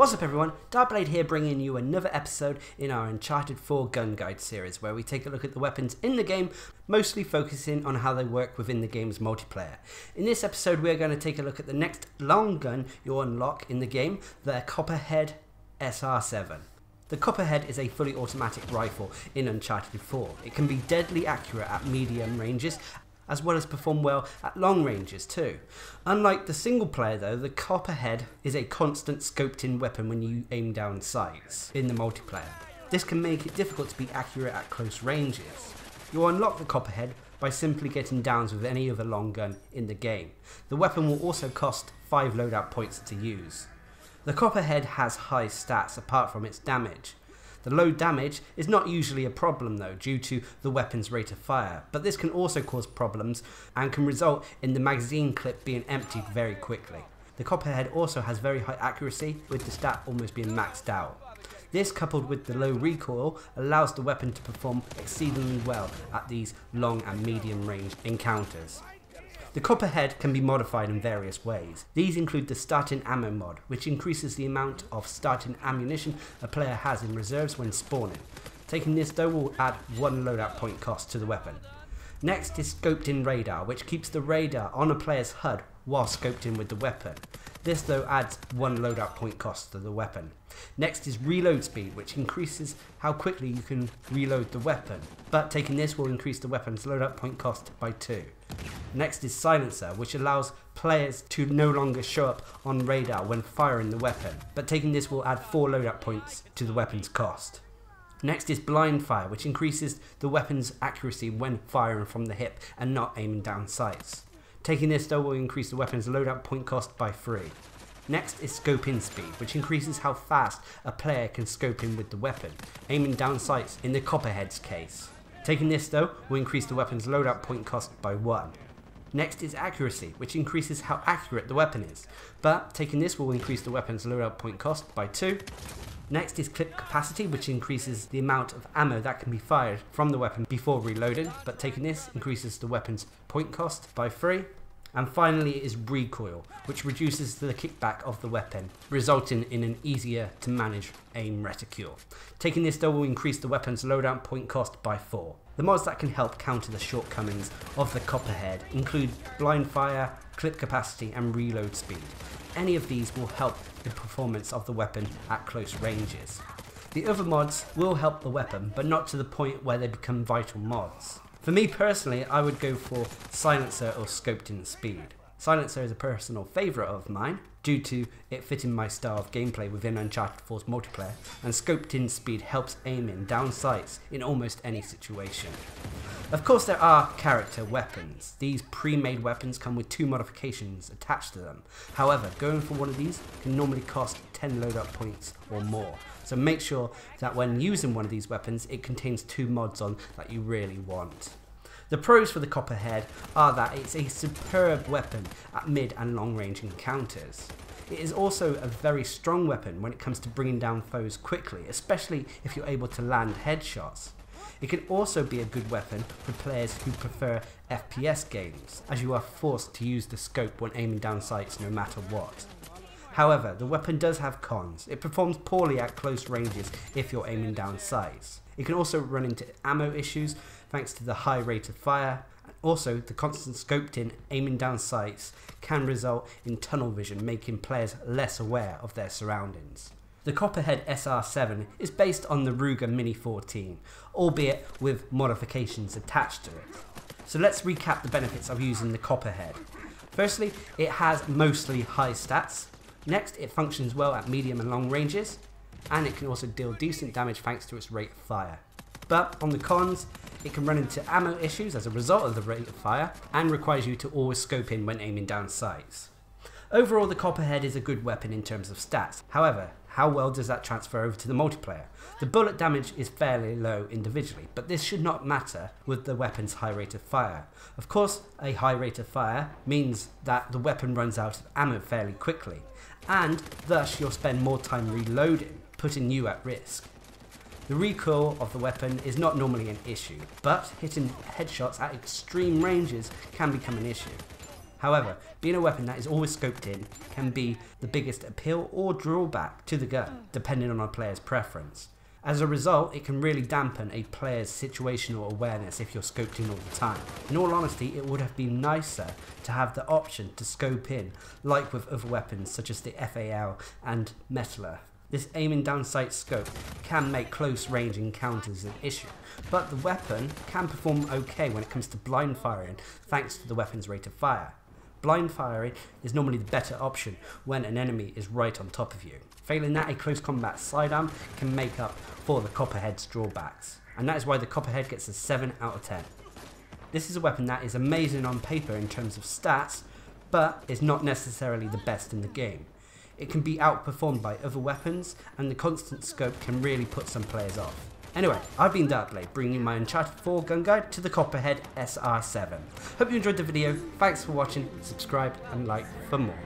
What's up everyone, Darcblade here bringing you another episode in our Uncharted 4 gun guide series where we take a look at the weapons in the game, mostly focusing on how they work within the game's multiplayer. In this episode we're going to take a look at the next long gun you'll unlock in the game, the Copperhead SR-7. The Copperhead is a fully automatic rifle in Uncharted 4. It can be deadly accurate at medium ranges, as well as perform well at long ranges too. Unlike the single player though, the Copperhead is a constant scoped in weapon when you aim down sights in the multiplayer. This can make it difficult to be accurate at close ranges. You'll unlock the Copperhead by simply getting downs with any other long gun in the game. The weapon will also cost 5 loadout points to use. The Copperhead has high stats apart from its damage. The low damage is not usually a problem though due to the weapon's rate of fire, but this can also cause problems and can result in the magazine clip being emptied very quickly. The Copperhead also has very high accuracy, with the stat almost being maxed out. This, coupled with the low recoil, allows the weapon to perform exceedingly well at these long and medium range encounters. The Copperhead can be modified in various ways. These include the starting ammo mod, which increases the amount of starting ammunition a player has in reserves when spawning. Taking this though will add 1 loadout point cost to the weapon. Next is scoped in radar, which keeps the radar on a player's HUD while scoped in with the weapon. This though adds 1 loadout point cost to the weapon. Next is reload speed, which increases how quickly you can reload the weapon, but taking this will increase the weapon's loadout point cost by 2. Next is silencer, which allows players to no longer show up on radar when firing the weapon, but taking this will add 4 loadout points to the weapon's cost. Next is BLINDFIRE, which increases the weapon's accuracy when firing from the hip and not aiming down sights. Taking this though will increase the weapon's loadout point cost by 3. Next is scope in speed, which increases how fast a player can scope in with the weapon, aiming down sights in the Copperhead's case. Taking this though will increase the weapon's loadout point cost by 1. Next is accuracy, which increases how accurate the weapon is, but taking this will increase the weapon's loadout point cost by 2. Next is clip capacity, which increases the amount of ammo that can be fired from the weapon before reloading, but taking this increases the weapon's point cost by 3. And finally is recoil, which reduces the kickback of the weapon, resulting in an easier to manage aim reticule. Taking this though will increase the weapon's loadout point cost by 4. The mods that can help counter the shortcomings of the Copperhead include BLINDFIRE, clip capacity and reload speed. Any of these will help the performance of the weapon at close ranges. The other mods will help the weapon, but not to the point where they become vital mods. For me personally, I would go for silencer or scoped in speed. Silencer is a personal favourite of mine, due to it fitting my style of gameplay within Uncharted 4's multiplayer, and scoped in speed helps aiming down sights in almost any situation. Of course there are character weapons. These pre-made weapons come with 2 modifications attached to them. However, going for one of these can normally cost 10 loadout points or more. So make sure that when using one of these weapons, it contains 2 mods on that you really want. The pros for the Copperhead are that it's a superb weapon at mid and long range encounters. It is also a very strong weapon when it comes to bringing down foes quickly, especially if you're able to land headshots. It can also be a good weapon for players who prefer FPS games, as you are forced to use the scope when aiming down sights no matter what. However, the weapon does have cons. It performs poorly at close ranges if you're aiming down sights. It can also run into ammo issues thanks to the high rate of fire. Also, the constant scoped in aiming down sights can result in tunnel vision, making players less aware of their surroundings. The Copperhead SR-7 is based on the Ruger Mini 14, albeit with modifications attached to it. So let's recap the benefits of using the Copperhead. Firstly, it has mostly high stats. Next, it functions well at medium and long ranges, and it can also deal decent damage thanks to its rate of fire. But on the cons, it can run into ammo issues as a result of the rate of fire, and requires you to always scope in when aiming down sights. Overall, the Copperhead is a good weapon in terms of stats. However, how well does that transfer over to the multiplayer? The bullet damage is fairly low individually, but this should not matter with the weapon's high rate of fire. Of course, a high rate of fire means that the weapon runs out of ammo fairly quickly, and thus you'll spend more time reloading, putting you at risk. The recoil of the weapon is not normally an issue, but hitting headshots at extreme ranges can become an issue. However, being a weapon that is always scoped in can be the biggest appeal or drawback to the gun, depending on a player's preference. As a result, it can really dampen a player's situational awareness if you're scoped in all the time. In all honesty, it would have been nicer to have the option to scope in, like with other weapons such as the FAL and Metaler. This aiming down sight scope can make close range encounters an issue, but the weapon can perform okay when it comes to blind firing thanks to the weapon's rate of fire. Blind firing is normally the better option when an enemy is right on top of you. Failing that, a close combat sidearm can make up for the Copperhead's drawbacks, and that is why the Copperhead gets a 7 out of 10. This is a weapon that is amazing on paper in terms of stats, but is not necessarily the best in the game. It can be outperformed by other weapons, and the constant scope can really put some players off. Anyway, I've been Darcblade, bringing my Uncharted 4 gun guide to the Copperhead SR-7. Hope you enjoyed the video, thanks for watching, subscribe and like for more.